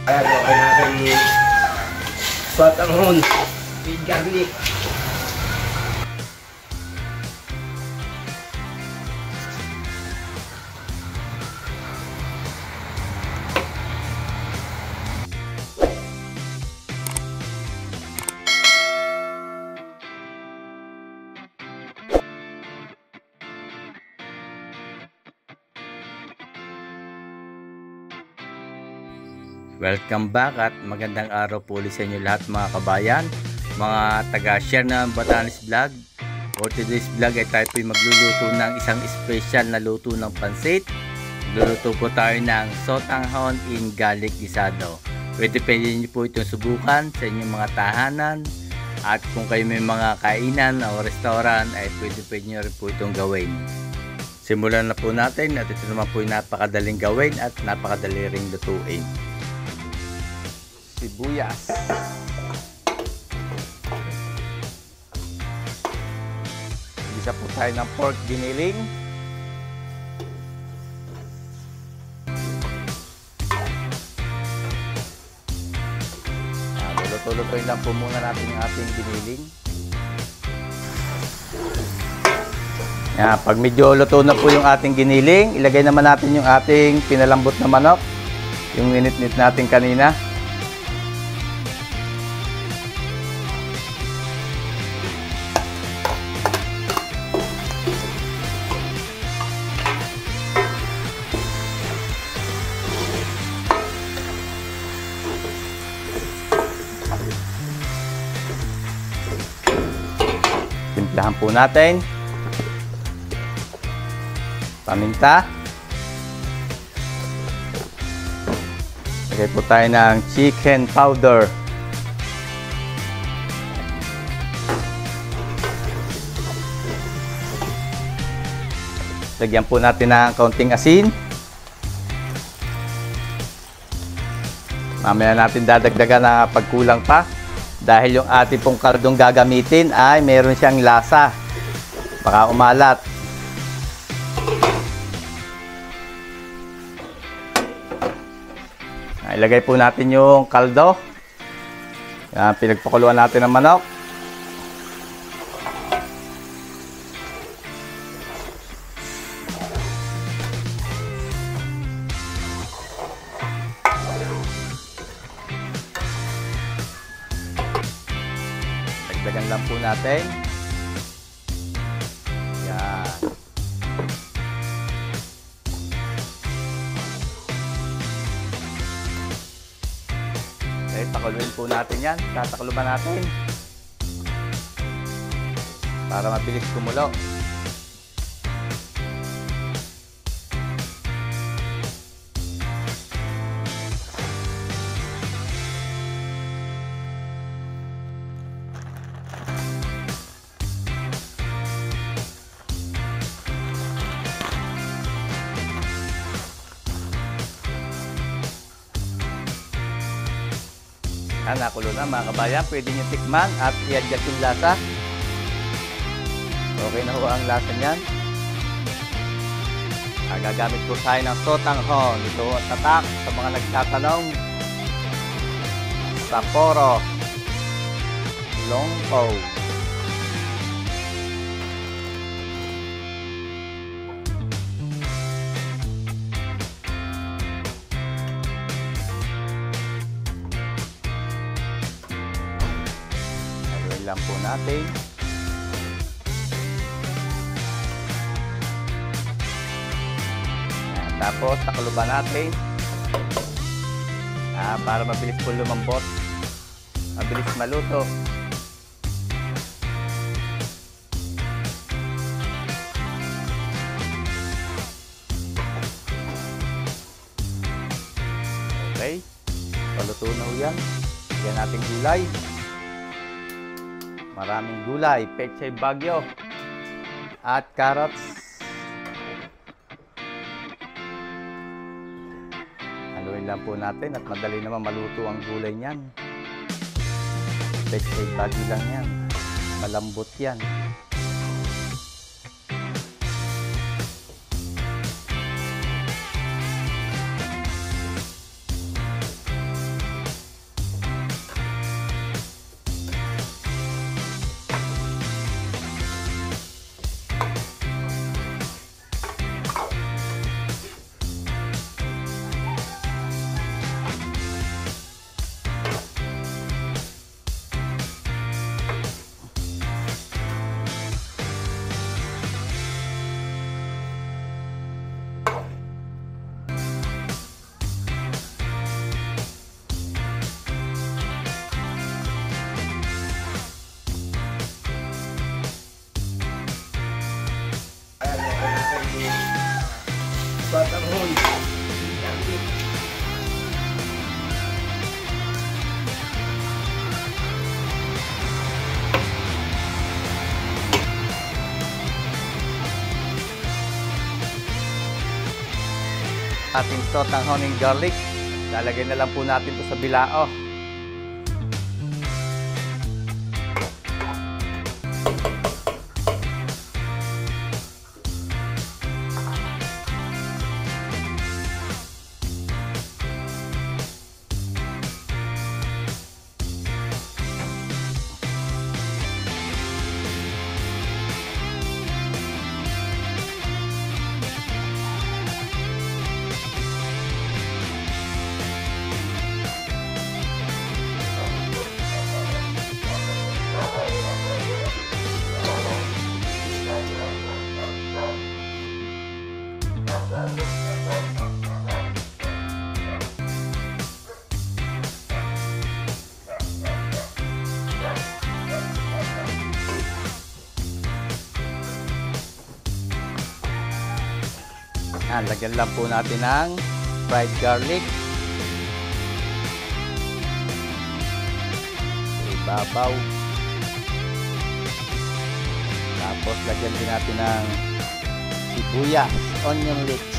Ayan, okay na aking sotanghon with garlic. Welcome back at magandang araw po ulit sa inyo lahat mga kabayan, mga taga-share ng Batanes Vlog. For today's vlog ay tayo po magluluto ng isang special na luto ng pansit. Magluluto po tayo ng sotanghon in garlic gisado. Pwede nyo po itong subukan sa inyong mga tahanan, at kung kayo may mga kainan o restaurant ay pwede nyo rin po itong gawin. Simulan na po natin, at ito naman po yung napakadaling gawin at napakadali ring lutuin. Sibuyas, isa po tayo ng pork giniling, luto-lutoy lang po muna natin yung ating giniling. Pag medyo luto na po yung ating giniling, ilagay naman natin yung ating pinalambot na manok, yung init-nit natin kanina. Timplahan po natin paminta. Lagay po tayo ng chicken powder. Lagyan po natin ng kaunting asin. Mamaya natin dadagdagan na pagkulang pa. Dahil yung ating pong kaldong gagamitin ay meron siyang lasa. Baka umalat. Ilagay po natin yung kaldo. Yan, pinagpakuluan natin ng manok. Dagdagan lang po natin. Yan. Okay, pakuluin po natin yan. Tatakluban natin para mabilis kumulo. Nakulo na mga kabayan, pwede nyo tikman at i-adjust yung lasa. Okay na ho ang lasa niyan. Gagamit po tayo ng sotanghon. Ito ang tatak sa mga nagtatanong. Sapporo Longpo. Lang po natin. Tapos takuluban natin para mabilis po lumambot, mabilis maluto. Okay, paluto na ho yan. Yan nating gulay. Maraming gulay, pechay bagyo at carrots. Haluin lang po natin at madali naman maluto ang gulay niyan. Pechay bagyo lang yan. Malambot yan. Ating sotanghon and garlic. Lalagay na lang po natin ito sa bilao. Lagyan lang po natin ng fried garlic. Ibabaw. Tapos lagyan din natin ng sibuyas, onion leeks.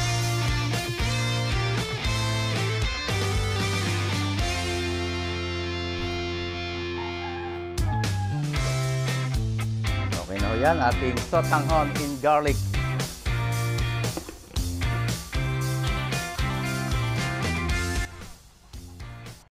Okay na ho yan, ating sotanghon in garlic.